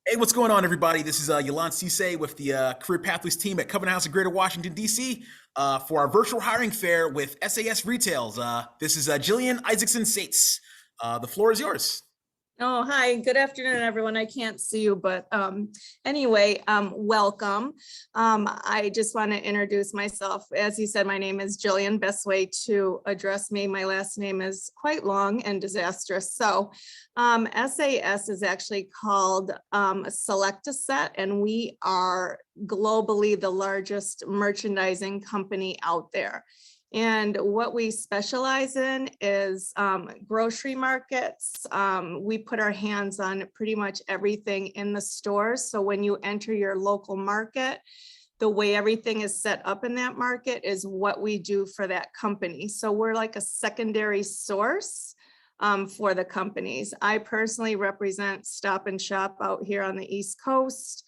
Hey, what's going on, everybody? This is Jillian Isaacson-Saytes with the Career Pathways team at Covenant House in Greater Washington, D.C. For our virtual hiring fair with SAS Retails. This is Jillian Isaacson-Saytes. The floor is yours. Oh, hi. Good afternoon, everyone. I can't see you, but anyway, welcome. I just want to introduce myself. As you said, my name is Jillian. Best way to address me, my last name is quite long and disastrous. So SAS is actually called Select a Set, and we are globally the largest merchandising company out there. And what we specialize in is grocery markets. We put our hands on pretty much everything in the stores. So when you enter your local market, the way everything is set up in that market is what we do for that company. So we're like a secondary source for the companies. I personally represent Stop and Shop out here on the East Coast.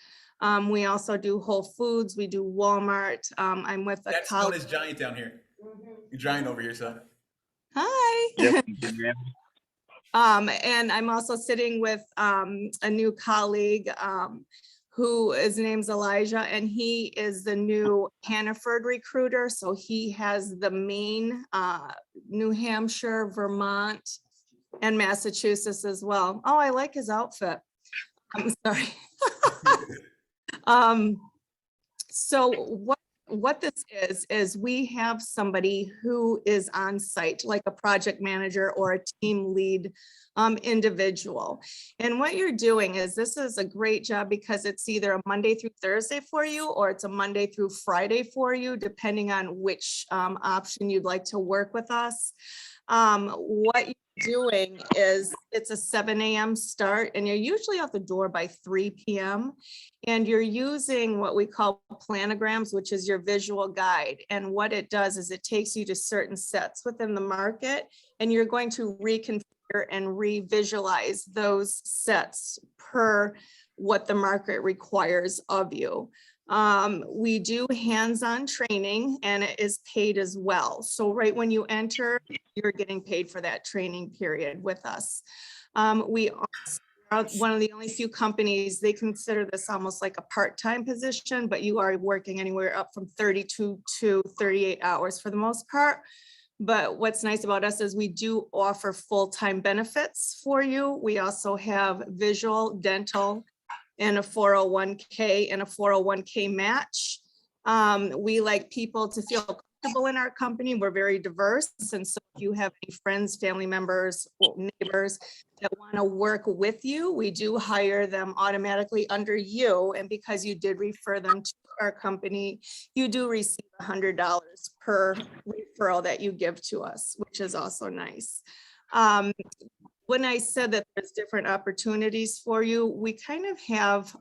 We also do Whole Foods. We do Walmart. I'm with a That's known as Giant down here. You're Giant over here, son. Hi. Yep. And I'm also sitting with a new colleague who his name's Elijah, and he is the new Hannaford recruiter. So he has the Maine, New Hampshire, Vermont, and Massachusetts as well. Oh, I like his outfit. I'm sorry. So what this is we have somebody who is on site, like a project manager or a team lead individual. And what you're doing is, this is a great job because it's either a Monday through Thursday for you, or it's a Monday through Friday for you, depending on which option you'd like to work with us. What you're doing is it's a 7 a.m. start, and you're usually out the door by 3 p.m. And you're using what we call planograms, which is your visual guide. And what it does is it takes you to certain sets within the market, and you're going to reconfigure and re-visualize those sets per what the market requires of you. We do hands-on training, and it is paid as well. So right when you enter, you're getting paid for that training period with us. We are one of the only few companies, they consider this almost like a part-time position, but you are working anywhere up from 32 to 38 hours for the most part. But what's nice about us is we do offer full-time benefits for you. We also have visual, dental, and a 401k and a 401k match. We like people to feel comfortable in our company. We're very diverse. And so if you have any friends, family members, or neighbors that want to work with you, we do hire them automatically under you. And because you did refer them to our company, you do receive $100 per referral that you give to us, which is also nice. When I said that there's different opportunities for you, we kind of have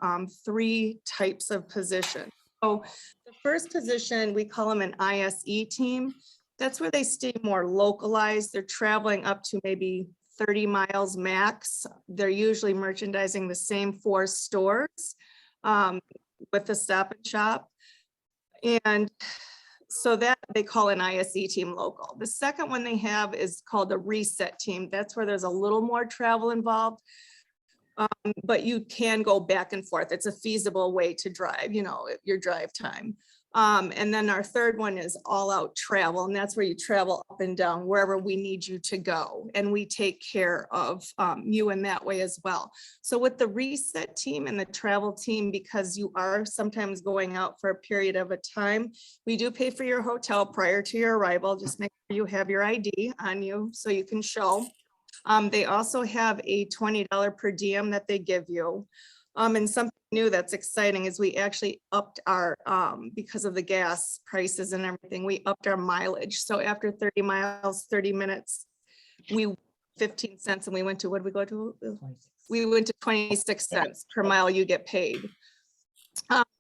3 types of positions. So the first position, we call them an ISE team. That's where they stay more localized. They're traveling up to maybe 30 miles max. They're usually merchandising the same 4 stores with the Stop and Shop. And so that they call an ISE team local. The second one they have is called a reset team. That's where there's a little more travel involved, but you can go back and forth. It's a feasible way to drive, you know, your drive time. And then our third one is all out travel. And that's where you travel up and down wherever we need you to go. And we take care of you in that way as well. So with the reset team and the travel team, because you are sometimes going out for a period of a time, we do pay for your hotel prior to your arrival. Just make sure you have your ID on you so you can show. They also have a $20 per diem that they give you. And something new that's exciting is we actually upped our, because of the gas prices and everything, we upped our mileage. So after 30 miles, 30 minutes, we 15 cents, and we went to, what did we go to? 26. We went to 26 cents per mile you get paid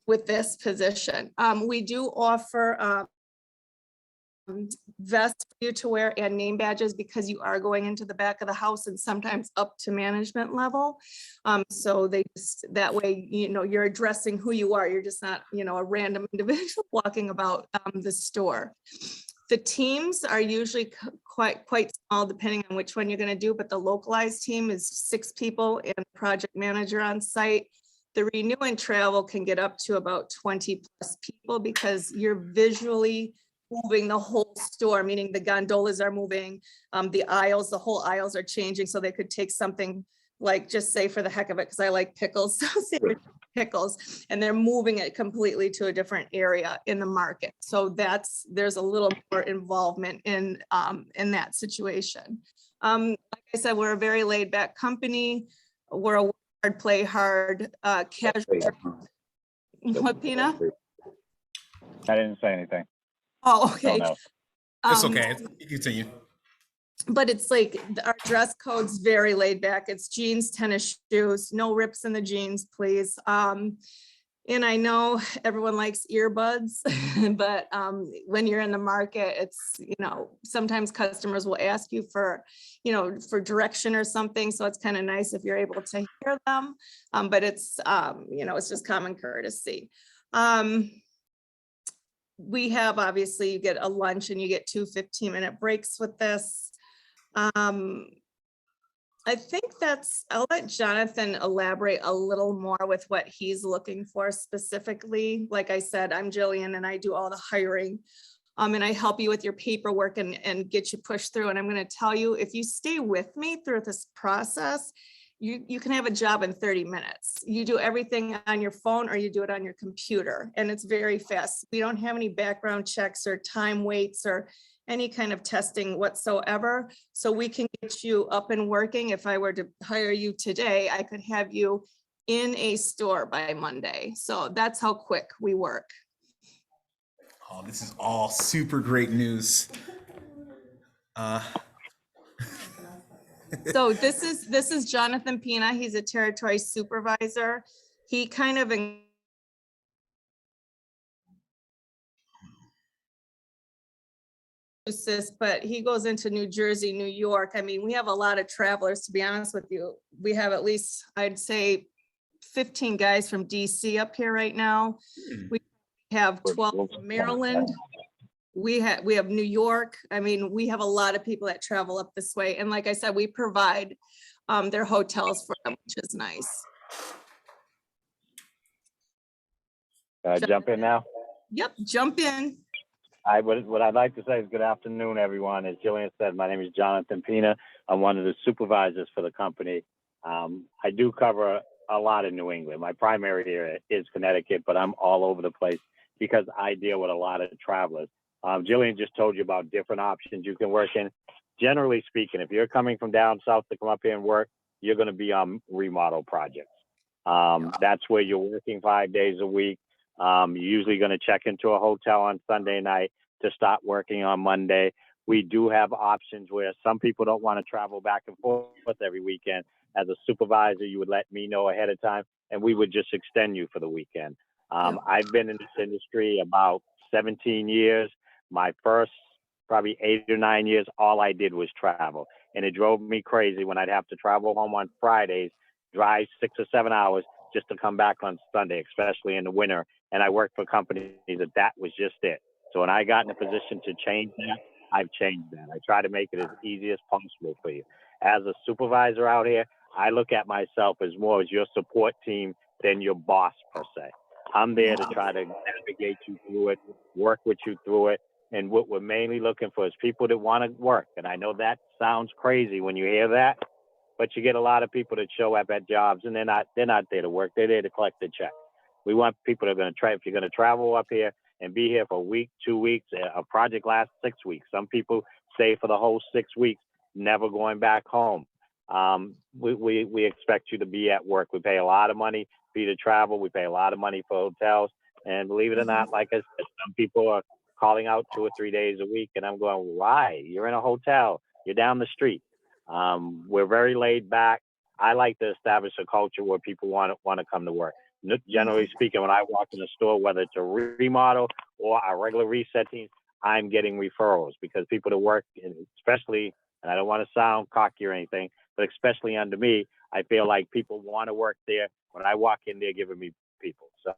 with this position. We do offer vests for you to wear and name badges, because you are going into the back of the house and sometimes up to management level. So they just, that way, you know, you're addressing who you are. You're just not, you know, a random individual walking about the store. The teams are usually quite small, depending on which one you're going to do, but the localized team is 6 people and a project manager on site. The renew and travel can get up to about 20 plus people because you're visually moving the whole store, meaning the gondolas are moving, the aisles, the whole aisles are changing. So they could take something like, just say for the heck of it, because I like pickles, so say pickles, and they're moving it completely to a different area in the market. So there's a little more involvement in that situation. Like I said, we're a very laid back company. We're a work hard, play hard, casual. What, Pina? I didn't say anything. Oh, okay. No. It's okay. Continue. But it's like our dress code's very laid back. It's jeans, tennis shoes, no rips in the jeans, please. And I know everyone likes earbuds, but when you're in the market, it's, you know, sometimes customers will ask you for, you know, for direction or something. So it's kind of nice if you're able to hear them, but it's, you know, it's just common courtesy. We have, obviously, you get a lunch and you get 2 15-minute breaks with this. I think I'll let Jonathan elaborate a little more with what he's looking for specifically. Like I said, I'm Jillian and I do all the hiring. And I help you with your paperwork and get you pushed through. And I'm going to tell you, if you stay with me through this process, you can have a job in 30 minutes. You do everything on your phone or you do it on your computer, and it's very fast. We don't have any background checks or time waits or any kind of testing whatsoever. So we can get you up and working. If I were to hire you today, I could have you in a store by Monday. So that's how quick we work. Oh, this is all super great news. So this is Jonathan Pina. He's a territory supervisor. He kind of but he goes into New Jersey, New York. I mean, we have a lot of travelers, to be honest with you. We have at least, I'd say, 15 guys from DC up here right now. We have 12 from Maryland. We have New York. I mean, we have a lot of people that travel up this way. And like I said, we provide their hotels for them, which is nice. Jump in now? Yep, jump in. What I'd like to say is good afternoon, everyone. As Jillian said, my name is Jonathan Pina. I'm one of the supervisors for the company. I do cover a lot of New England. My primary area is Connecticut, but I'm all over the place because I deal with a lot of travelers. Jillian just told you about different options you can work in. Generally speaking, if you're coming from down south to come up here and work, you're going to be on remodel projects. That's where you're working 5 days a week. You're usually going to check into a hotel on Sunday night to start working on Monday. We do have options where some people don't want to travel back and forth every weekend. As a supervisor, you would let me know ahead of time, and we would just extend you for the weekend. I've been in this industry about 17 years. My first probably 8 or 9 years, all I did was travel. And it drove me crazy when I'd have to travel home on Fridays, drive 6 or 7 hours just to come back on Sunday, especially in the winter. And I worked for companies that was just it. So when I got in a position to change that, I've changed that. I try to make it as easy as possible for you. As a supervisor out here, I look at myself as more as your support team than your boss per se. I'm there to try to navigate you through it, work with you through it. And what we're mainly looking for is people that want to work. And I know that sounds crazy when you hear that, but you get a lot of people that show up at jobs and they're not there to work. They're there to collect the check. We want people that are going to try, if you're going to travel up here and be here for a week, 2 weeks, a project lasts 6 weeks. Some people stay for the whole 6 weeks, never going back home. We expect you to be at work. We pay a lot of money for you to travel. We pay a lot of money for hotels. And believe it or not, like I said, some people are calling out 2 or 3 days a week. And I'm going, why? You're in a hotel. You're down the street. We're very laid back. I like to establish a culture where people want to come to work. Generally speaking, when I walk in the store, whether it's a remodel or a regular reset team, I'm getting referrals because people that work, especially, and I don't want to sound cocky or anything, but especially under me, I feel like people want to work there. When I walk in, they're giving me people. So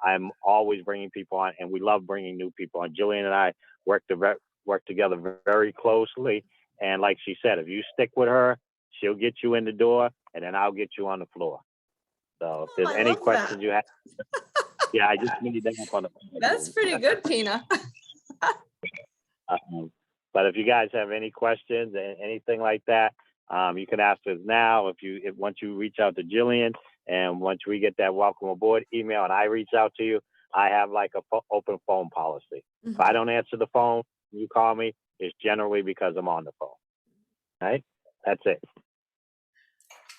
I'm always bringing people on, and we love bringing new people on. Jillian and I work together very closely. And like she said, if you stick with her, she'll get you in the door, and then I'll get you on the floor. So if Oh, there's I any love questions that. you have, yeah, I just need them up on the phone. That's pretty good, Pina. But if you guys have any questions, anything like that, you can ask us now. Once you reach out to Jillian, and once we get that welcome aboard email, and I reach out to you, I have like a open phone policy. If I don't answer the phone, you call me. It's generally because I'm on the phone. All right, that's it.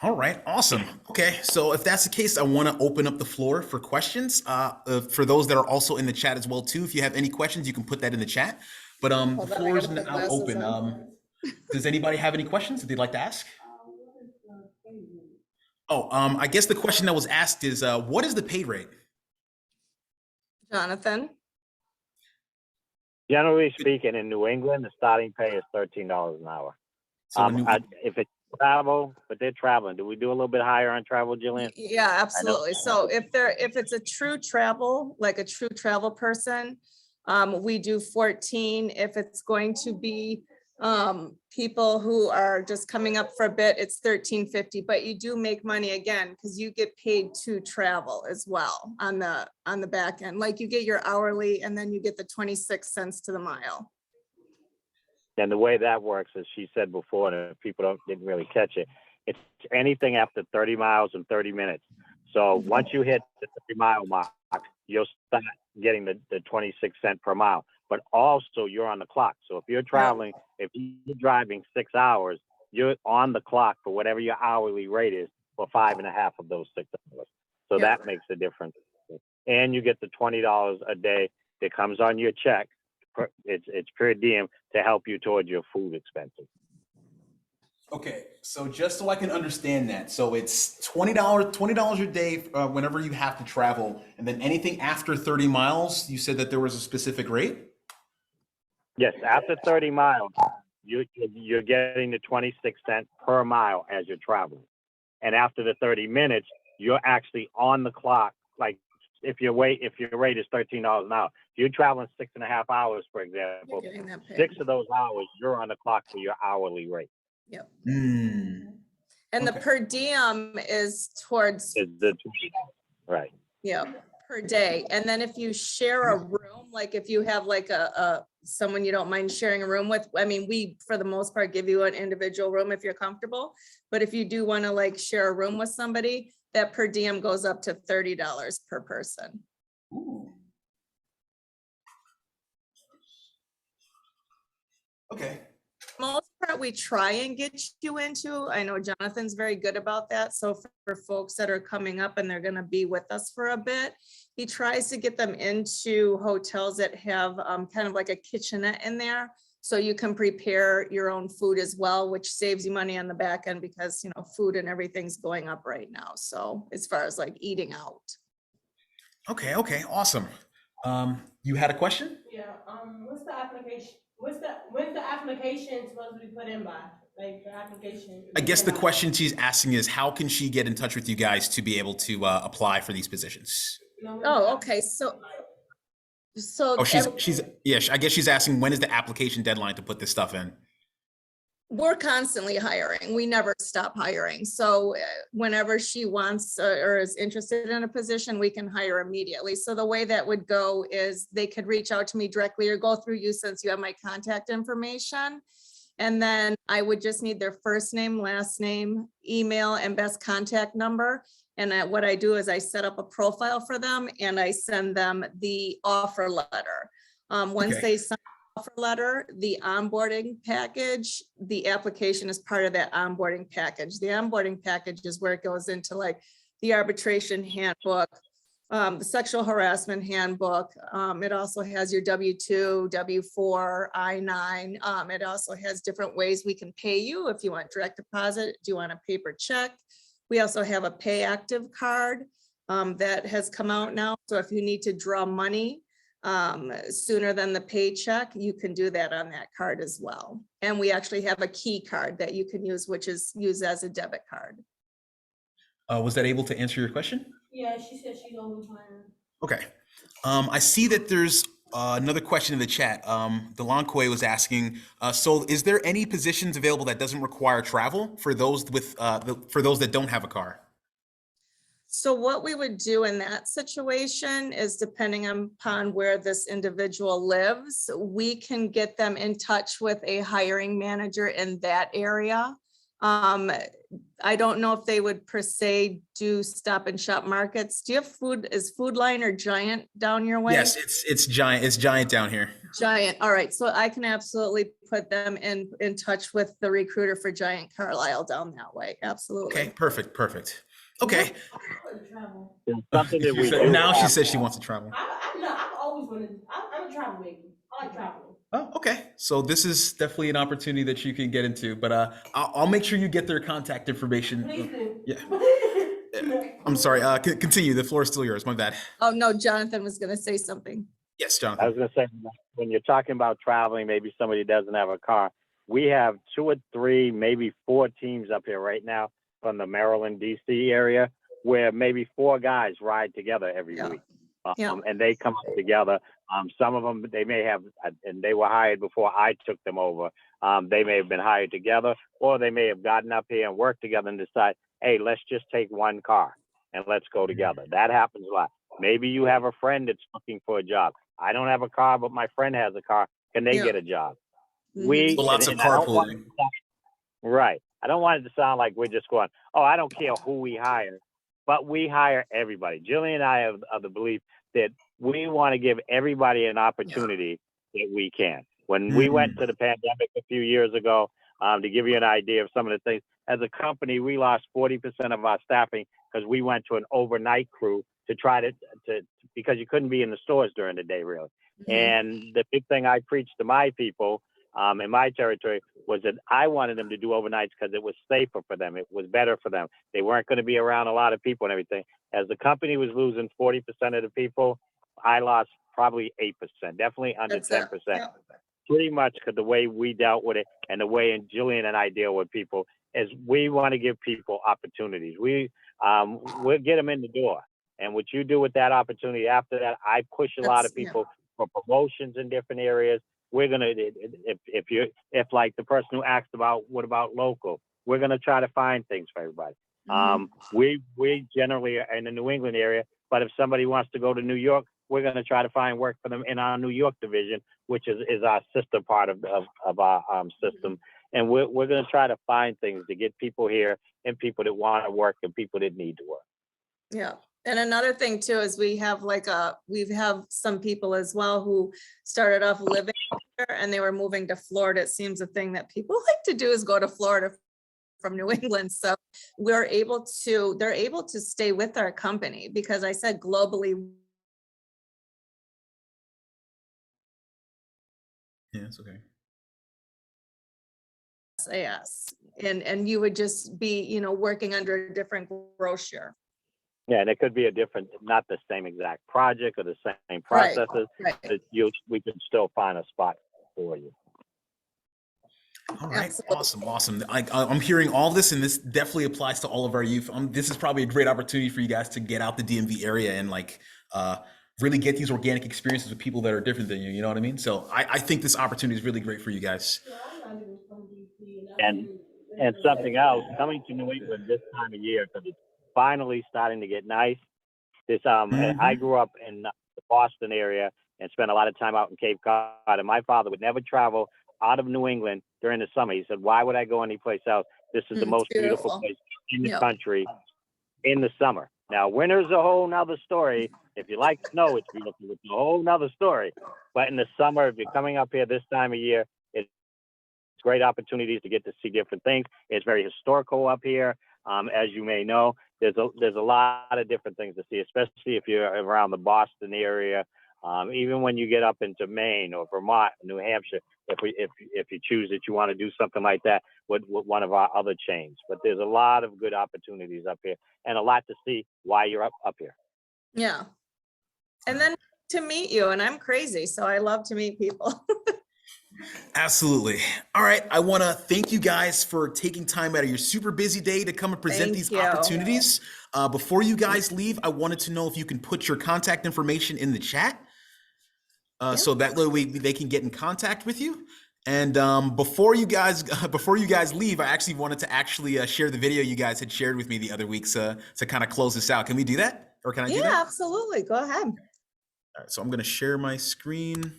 All right, awesome. Okay, so if that's the case, I want to open up the floor for questions. For those that are also in the chat as well too, if you have any questions, you can put that in the chat. But the Hold on, I floor is gotta put now glasses open. on. Does anybody have any questions that they'd like to ask? Oh, I guess the question that was asked is, what is the pay rate? Jonathan? Generally speaking, in New England, the starting pay is $13 an hour. So in New- If it's travel, but they're traveling, do we do a little bit higher on travel, Jillian? Yeah, absolutely. So if it's a true travel, like a true travel person, we do 14. If it's going to be people who are just coming up for a bit, it's 13.50, but you do make money again because you get paid to travel as well on the back end. Like you get your hourly and then you get the 26 cents to the mile. And the way that works, as she said before, and if people didn't really catch it, it's anything after 30 miles and 30 minutes. So once you hit the 30-mile mark, you'll start getting the 26 cents per mile. But also you're on the clock. So if you're traveling, if you're driving 6 hours, you're on the clock for whatever your hourly rate is for 5.5 of those 6 hours. So that makes a difference. And you get the $20 a day that comes on your check. It's per diem to help you towards your food expenses. Okay, so just so I can understand that, so it's $20 a day whenever you have to travel, and then anything after 30 miles, you said that there was a specific rate? Yes, after 30 miles, you're getting the 26 cents per mile as you're traveling. And after the 30 minutes, you're actually on the clock. Like if your rate is $13 an hour, if you're traveling 6.5 hours, for example, 6 of those hours, you're on the clock for your hourly rate. Yep. Mm. And the per diem is towards, Is the right. yeah, per day. And then if you share a room, like if you have like a someone you don't mind sharing a room with, I mean, we, for the most part, give you an individual room if you're comfortable. But if you do want to like share a room with somebody, that per diem goes up to $30 per person. Ooh. Okay. Most part we try and get you into. I know Jonathan's very good about that. So for folks that are coming up and they're going to be with us for a bit, he tries to get them into hotels that have kind of like a kitchenette in there. So you can prepare your own food as well, which saves you money on the back end because, you know, food and everything's going up right now. So as far as like eating out. Okay, awesome. You had a question? Yeah, what's the application? When's the application supposed to be put in by? Like the application? I guess the question she's asking is, how can she get in touch with you guys to be able to apply for these positions? Oh, okay. So Oh, I guess she's asking, when is the application deadline to put this stuff in? we're constantly hiring. We never stop hiring. So whenever she wants or is interested in a position, we can hire immediately. So the way that would go is they could reach out to me directly or go through you since you have my contact information. And then I would just need their first name, last name, email, and best contact number. And what I do is I set up a profile for them and I send them the offer letter. Once they sign the offer letter, the onboarding package, the application is part of that onboarding package. The onboarding package is where it goes into like the arbitration handbook, the sexual harassment handbook. It also has your W-2, W-4, I-9. It also has different ways we can pay you if you want direct deposit, do you want a paper check? We also have a pay active card that has come out now. So if you need to draw money sooner than the paycheck, you can do that on that card as well. And we actually have a key card that you can use, which is used as a debit card. Was that able to answer your question? Yeah, she said she's always hiring. Okay. I see that there's another question in the chat. Delanque was asking, so is there any positions available that doesn't require travel for those with for those that don't have a car? So what we would do in that situation is, depending upon where this individual lives, we can get them in touch with a hiring manager in that area. I don't know if they would per se do Stop and Shop markets. Do you have is Food Line or Giant down your way? Yes, it's Giant. It's Giant down here. Giant. All right. So I can absolutely put them in touch with the recruiter for Giant Carlisle down that way. Absolutely. Okay, perfect. Okay. I would travel. It's something that we do. Now she says she wants to travel. I've always wanted, I'm a travel baby. I like traveling. Oh, okay. So this is definitely an opportunity that you can get into, but I'll make sure you get their contact information. Please do. Yeah. I'm sorry. Continue. The floor is still yours. My bad. Oh, no, Jonathan was going to say something. Yes, I Jonathan. was going to say, when you're talking about traveling, maybe somebody doesn't have a car. We have 2 or 3, maybe 4 teams up here right now from the Maryland, DC area, where maybe 4 guys ride together every Yeah. week. Yeah. And they come up together. Some of them, they may have, and they were hired before I took them over. They may have been hired together, or they may have gotten up here and worked together and decide, hey, let's just take one car and let's go together. That happens a lot. Maybe you have a friend that's looking for a job. I don't have a car, but my friend has a car. Can they Yeah. get a job? Mhm. So lots of and I don't want carpooling. Right. I don't want it to sound like we're just going, oh, I don't care who we hire, but we hire everybody. Jillian and I have the belief that we want to give everybody an opportunity that we can. When we went to the pandemic a few years ago, to give you an idea of some of the things, as a company, we lost 40% of our staffing because we went to an overnight crew to try to because you couldn't be in the stores during the day, really. Mhm. And the big thing I preached to my people in my territory was that I wanted them to do overnights because it was safer for them. It was better for them. They weren't going to be around a lot of people and everything. As the company was losing 40% of the people, I lost probably 8%, definitely under That's it. 10%. Yeah. Pretty much because the way we dealt with it and the way Jillian and I deal with people is we want to give people opportunities. We'll get them in the door. And what you do with that opportunity after that, I push a lot of people for promotions in different areas. We're going to, if like the person who asked about, what about local? We're going to try to find things for everybody. Mhm. We generally are in the New England area, but if somebody wants to go to New York, we're going to try to find work for them in our New York division, which is our sister part of our system. And we're going to try to find things to get people here and people that want to work and people that need to work. Yeah. And another thing too is we have some people as well who started off living here and they were moving to Florida. It seems a thing that people like to do is go to Florida from New England. So they're able to stay with our company because I said globally. Yeah, it's okay. SAS and you would just be, working under a different brochure. Yeah, and it could be a different, not the same exact project or the same processes, Right. but we can still find a spot for you. All right, Absolutely. awesome. I'm hearing all this, and this definitely applies to all of our youth. This is probably a great opportunity for you guys to get out the DMV area and really get these organic experiences with people that are different than you. You know what I mean? So I think this opportunity is really great for you guys. Yeah, I'm not even from DC. And something else, coming to New England this time of year, because it's finally starting to get nice. I grew up in the Boston area and spent a lot of time out in Cape Cod, and my father would never travel out of New England during the summer. He said, why would I go anyplace else? This is the most beautiful place in the country in the summer. Now, winter's a whole nother story. If you like snow, it's beautiful. It's a whole nother story. But in the summer, if you're coming up here this time of year, it's great opportunities to get to see different things. It's very historical up here. As you may know, there's a lot of different things to see, especially if you're around the Boston area. Even when you get up into Maine or Vermont, New Hampshire, if you choose that you want to do something like that with one of our other chains. But there's a lot of good opportunities up here and a lot to see why you're up here. Yeah. And then to meet you, and I'm crazy, so I love to meet people. Absolutely. All right. I want to thank you guys for taking time out of your super busy day to come and present Thank these you. opportunities. Before you guys leave, I wanted to know if you can put your contact information in the chat so that way they can get in contact with you. And before you guys leave, I actually wanted to share the video you guys had shared with me the other week to kind of close this out. Can we do that? Or can I do Yeah, that? absolutely. Go ahead. All right, so I'm going to share my screen.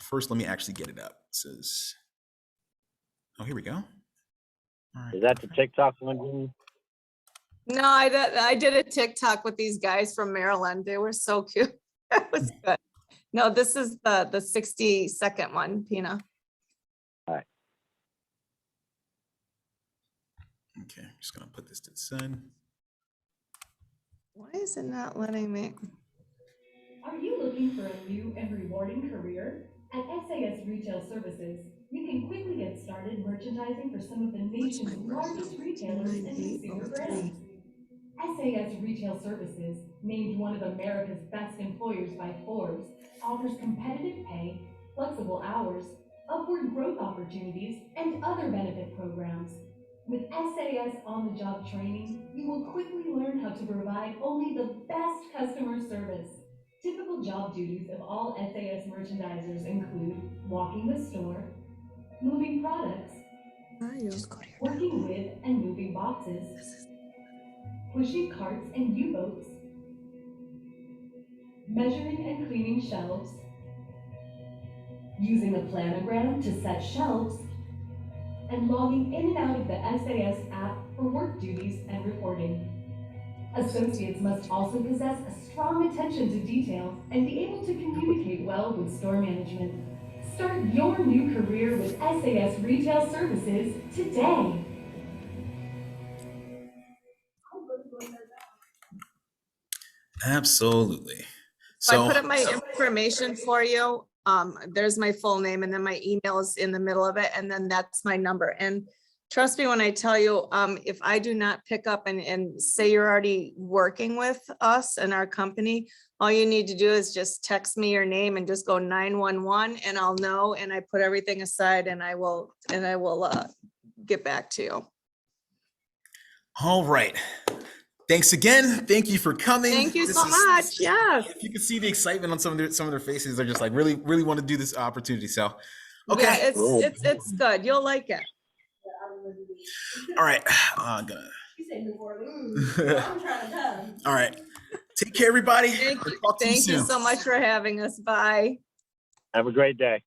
First, let me actually get it up. It says, oh, here we go. All right, Is that the TikTok one? No, I did a TikTok with these guys from Maryland. They were so cute. That was good. No, this is the 60-second one, Pina. Okay, I'm just going to put this to the side. Why is it not letting me? Are you looking for a new and rewarding career? At SAS Retail Services, you can quickly get started merchandising for some of the nation's largest retailers and consumer brands. SAS Retail Services, named one of America's best employers by Forbes, offers competitive pay, flexible hours, upward growth opportunities, and other benefit programs. With SAS on-the-job training, you will quickly learn how to provide only the best customer service. Typical job duties of all SAS merchandisers include walking the store, moving products, working with and moving boxes, pushing carts and U-boats, measuring and cleaning shelves, using a planogram to set shelves, and logging in and out of the SAS app for work duties and reporting. Associates must also possess a strong attention to detail and be able to communicate well with store management. Start your new career with SAS Retail Services today. Absolutely. So I put up my information for you. There's my full name and then my email is in the middle of it. And then that's my number. And trust me when I tell you, if I do not pick up and say you're already working with us and our company, all you need to do is just text me your name and just go 911 and I'll know. And I put everything aside and I will get back to you. All right. Thanks again. Thank you for coming. Thank you so much. Yes. If you can see the excitement on some of their faces, they're just like really want to do this opportunity. So, okay. Yeah, it's good. You'll like it. All right. You say New Orleans. I'm trying to come. All right. Take care, everybody. Thank Talk to you you soon. so much for having us. Bye. Have a great day.